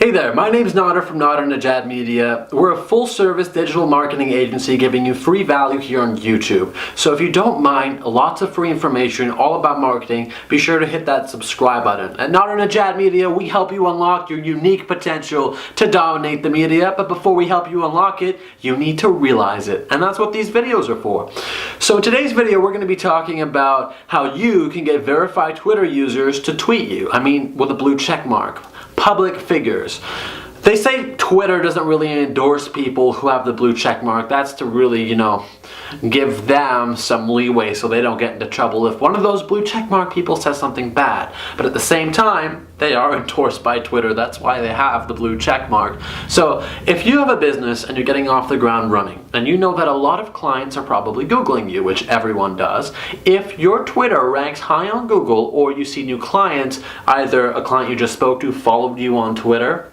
Hey there, my name's Nader from Nadernejad Media. We're a full-service digital marketing agency giving you free value here on YouTube. So if you don't mind, lots of free information all about marketing, be sure to hit that subscribe button. At Nadernejad Media, we help you unlock your unique potential to dominate the media, but before we help you unlock it, you need to realize it. And that's what these videos are for. So in today's video, we're going to be talking about how you can get verified Twitter users to tweet you. With a blue check mark. Public figures. They say Twitter doesn't really endorse people who have the blue check mark. That's to really, give them some leeway so they don't get into trouble if one of those blue check mark people says something bad. But at the same time, they are endorsed by Twitter. That's why they have the blue check mark. So if you have a business and you're getting off the ground running, and you know that a lot of clients are probably Googling you, which everyone does, if your Twitter ranks high on Google or you see new clients, either a client you just spoke to followed you on Twitter,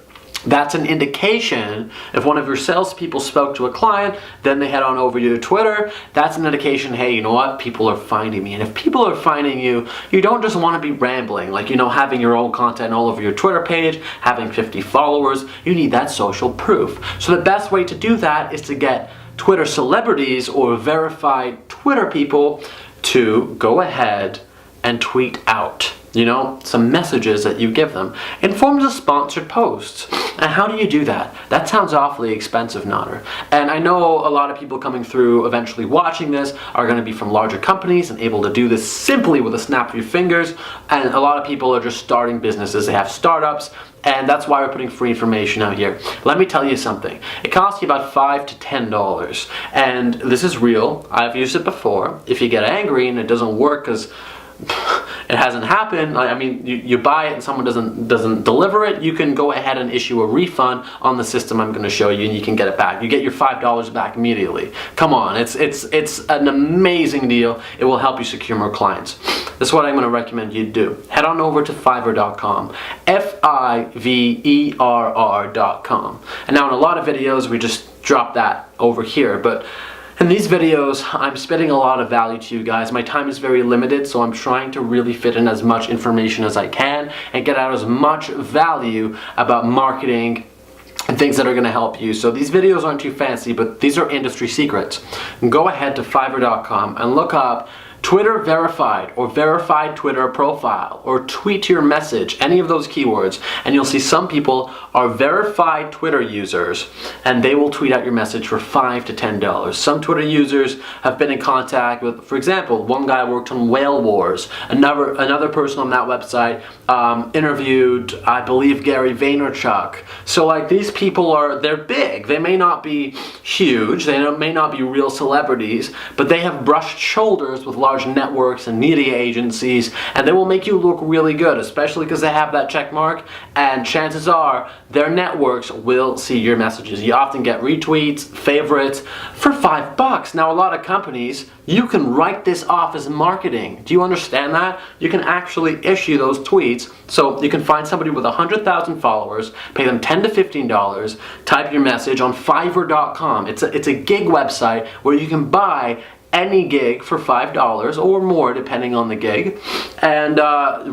that's an indication. If one of your salespeople spoke to a client, then they head on over to your Twitter, that's an indication, hey, you know what, people are finding me. And if people are finding you, you don't just want to be rambling, having your own content all over your Twitter page, having 50 followers, you need that social proof. So the best way to do that is to get Twitter celebrities or verified Twitter people to go ahead and tweet out some messages that you give them in forms of sponsored posts. And how do you do that? That sounds awfully expensive, Nader. And I know a lot of people coming through eventually watching this are going to be from larger companies and able to do this simply with a snap of your fingers. And a lot of people are just starting businesses. They have startups. And that's why we're putting free information out here. Let me tell you something. It costs you about $5 to $10. And this is real. I've used it before. If you get angry and it doesn't work because it hasn't happened, you buy it and someone doesn't deliver it, you can go ahead and issue a refund on the system I'm going to show you and you can get it back. You get your $5 back immediately. Come on, it's an amazing deal. It will help you secure more clients. This is what I'm going to recommend you do. Head on over to Fiverr.com, Fiverr.com. And now in a lot of videos we just drop that over here, but in these videos, I'm spitting a lot of value to you guys. My time is very limited, so I'm trying to really fit in as much information as I can and get out as much value about marketing and things that are going to help you. So these videos aren't too fancy, but these are industry secrets. Go ahead to Fiverr.com and look up Twitter verified or verified Twitter profile or tweet your message, any of those keywords, and you'll see some people are verified Twitter users and they will tweet out your message for $5 to $10. Some Twitter users have been in contact with, for example, one guy worked on Whale Wars, another person on that website interviewed, I believe, Gary Vaynerchuk. So these people they're big. They may not be huge, they may not be real celebrities, but they have brushed shoulders with large networks and media agencies, and they will make you look really good, especially because they have that check mark, and chances are their networks will see your messages. You often get retweets, favorites for $5. Now a lot of companies, you can write this off as marketing. Do you understand that? You can actually issue those tweets. So you can find somebody with 100,000 followers, pay them $10 to $15, type your message on Fiverr.com. It's a gig website where you can buy any gig for $5 or more depending on the gig, and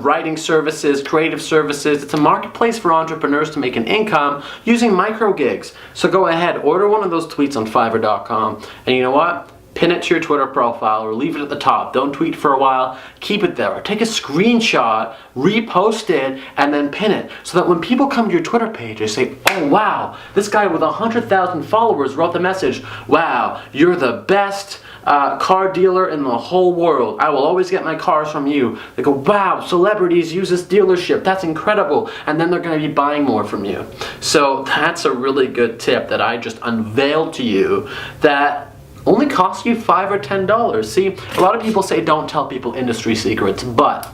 writing services, creative services. It's a marketplace for entrepreneurs to make an income using micro gigs. So go ahead, order one of those tweets on Fiverr.com, and you know what? Pin it to your Twitter profile or leave it at the top. Don't tweet for a while, keep it there. Or take a screenshot, repost it, and then pin it. So that when people come to your Twitter page, they say, oh wow, this guy with 100,000 followers wrote the message, wow, you're the best car dealer in the whole world. I will always get my cars from you. They go, wow, celebrities use this dealership. That's incredible. And then they're going to be buying more from you. So that's a really good tip that I just unveiled to you that only costs you $5 or $10. See, a lot of people say don't tell people industry secrets, but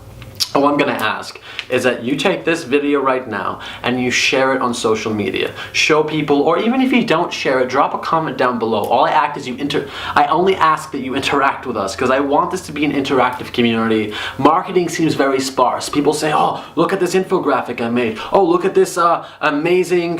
all I'm going to ask is that you take this video right now and you share it on social media. Show people, or even if you don't share it, drop a comment down below. All I only ask that you interact with us because I want this to be an interactive community. Marketing seems very sparse. People say, oh, look at this infographic I made. Oh, look at this amazing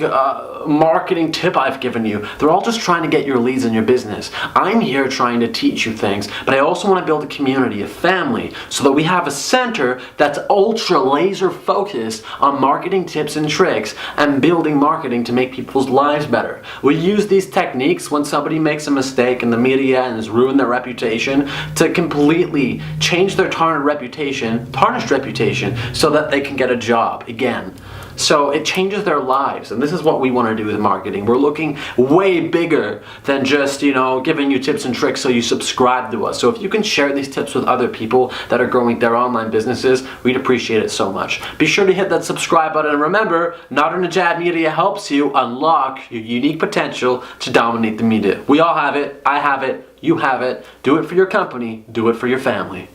marketing tip I've given you. They're all just trying to get your leads in your business. I'm here trying to teach you things, but I also want to build a community, a family, so that we have a center that's ultra laser focused on marketing tips and tricks and building marketing to make people's lives better. We use these techniques when somebody makes a mistake in the media and has ruined their reputation to completely change their tarnished reputation so that they can get a job again. So it changes their lives, and this is what we want to do with marketing. We're looking way bigger than just, giving you tips and tricks so you subscribe to us. So if you can share these tips with other people that are growing their online businesses, we'd appreciate it so much. Be sure to hit that subscribe button, and remember, Nadernejad Media helps you unlock your unique potential to dominate the media. We all have it, I have it, you have it. Do it for your company, do it for your family.